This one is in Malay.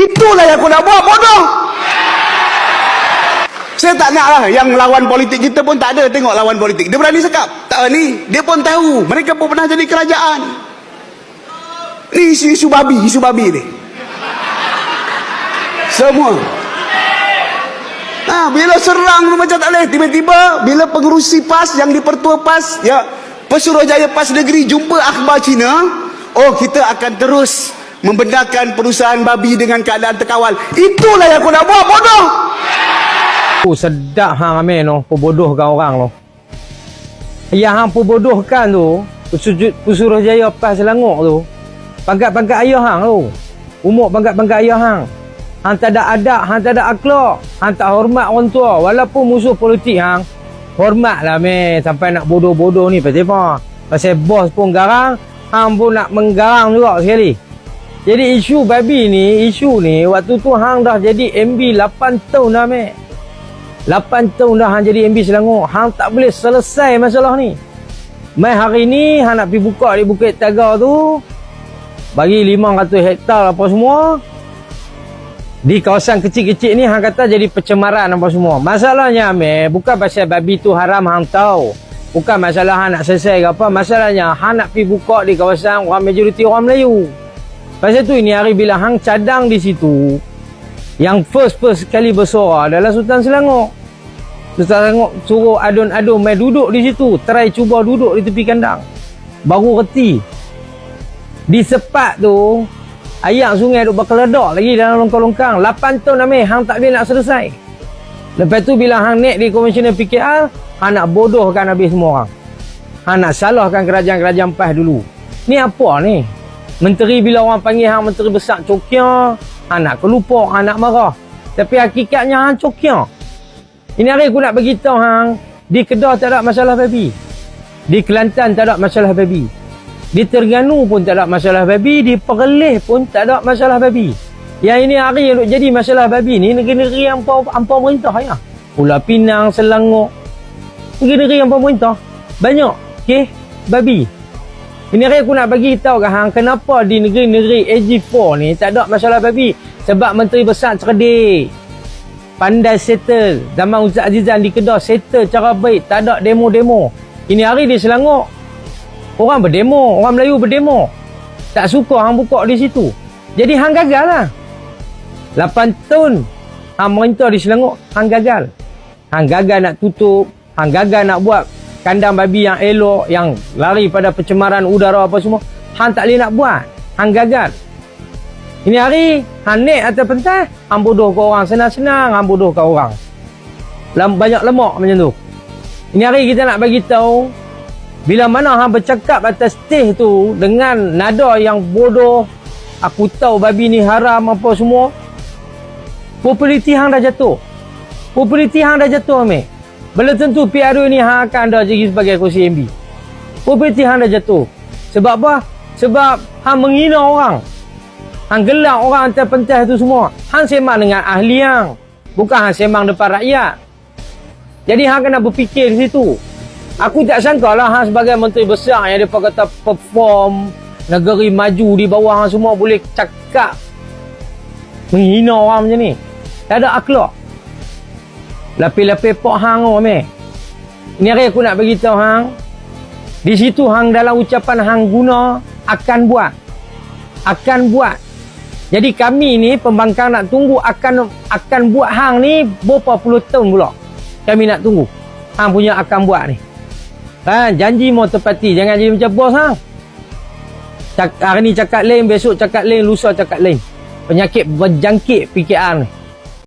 Itulah yang kau nak buat, bodoh. Saya tak nak lah yang lawan politik kita pun tak ada. Tengok lawan politik, dia berani cakap tak ni, dia pun tahu mereka pun pernah jadi kerajaan. Ni isu babi ni semua. Bila serang tu macam tak boleh. Tiba-tiba bila pengerusi PAS yang dipertua PAS, ya, Pesuruhjaya PAS Negeri jumpa akhbar Cina, oh kita akan terus membenarkan perusahaan babi dengan keadaan terkawal. Itulah yang kau nak buat, bodoh. Sedap hang amin no, pembodohkan orang lo. Yang hang pembodohkan tu, Pesuruhjaya PAS Selangor tu, pangkat-pangkat ayah hang tu. Umur pangkat-pangkat ayah hang. Hang tak ada adab, hang tak ada akhlak, hang tak hormat orang tua. Walaupun musuh politik hang, hormatlah meh. Sampai nak bodoh-bodoh ni pasal apa? Pasal bos pun garang, hang pun nak menggarang juga sekali. Jadi isu babi ni, waktu tu hang dah jadi MB 8 tahun dah meh. 8 tahun dah hang jadi MB Selangor. Hang tak boleh selesai masalah ni. Mai hari ni hang nak pergi buka di Bukit Tagar tu, bagi 500 hektar apa semua. Di kawasan kecil-kecil ni hang kata jadi pencemaran apa semua. Masalahnya meh, bukan pasal babi tu haram hang tahu. Bukan masalah hang nak selesai ke apa. Masalahnya hang nak pergi buka di kawasan orang majoriti orang Melayu. Pasal tu ini hari bila hang cadang di situ, yang first kali bersuara adalah Sultan Selangor. Sultan Selangor suruh adun-adun mai duduk di situ, try cuba duduk di tepi kandang. Baru reti. Di sepat tu ayak sungai duk berkeledak lagi dalam longkang-longkang. 8 tahun dah hang tak boleh nak selesai. Lepas tu bila hang naik di Komisioner PKR, hang nak bodohkan habis semua orang. Hang nak salahkan kerajaan-kerajaan PAS dulu. Ni apa ni? Menteri bila orang panggil hang menteri besar cokia, hang nak kelupok, hang nak marah. Tapi hakikatnya hang cokia. Ini hari aku nak bagi tahu hang, di Kedah tak ada masalah babi. Di Kelantan tak ada masalah babi. Di Terengganu pun tak ada masalah babi. Di Perlis pun tak ada masalah babi. Yang ini hari yang jadi masalah babi ni negeri-negeri yang ampau merintah ya. Pulau Pinang, Selangor. Negeri-negeri yang ampau merintah. Banyak kes babi. Ini hari aku nak bagi tahu ke hang kenapa di negeri-negeri AG4 ni tak ada masalah babi. Sebab menteri besar cerdik. Pandai settle. Zaman Ustaz Azizan di Kedah settle cara baik. Tak ada demo-demo. Ini hari di Selangor orang berdemo, orang Melayu berdemo. Tak suka hang buka di situ. Jadi hang gagal lah. 8 tahun hang merintah di Selangor, hang gagal. Hang gagal nak tutup, hang gagal nak buat kandang babi yang elok, yang lari pada pencemaran udara apa semua. Hang tak boleh nak buat. Hang gagal. Ini hari hang naik atas pentas, hang bodoh ke orang, senang-senang hang bodoh ke orang. Banyak lemak macam tu. Ini hari kita nak bagi tahu, bila mana hang bercakap atas stage tu dengan nada yang bodoh, aku tahu babi ni haram apa semua, populariti hang dah jatuh. Populariti hang dah jatuh meh. Belum tentu PRU ni hang akan dah jadi sebagai kursi MB. Populariti hang dah jatuh. Sebab apa? Sebab hang menghina orang. Hang gelak orang atas pentas tu semua. Hang sembang dengan ahli hang, bukan hang sembang depan rakyat. Jadi hang kena berfikir di situ. Aku tak sangka lah hang sebagai menteri besar yang dia kata perform negeri maju di bawah hang semua boleh cakap menghina orang macam ni. Tak ada akhlak. Lapis-lapis pok hang oh meh. Ini hari aku nak bagi tahu hang, di situ hang dalam ucapan hang guna akan buat. Akan buat. Jadi kami ni pembangkang nak tunggu akan buat hang ni berapa puluh tahun pula. Kami nak tunggu hang punya akan buat ni. Janji mau tepati. Jangan jadi macam bos hang. Hari ni cakap lain, besok cakap lain, lusa cakap lain. Penyakit berjangkit PKR ni.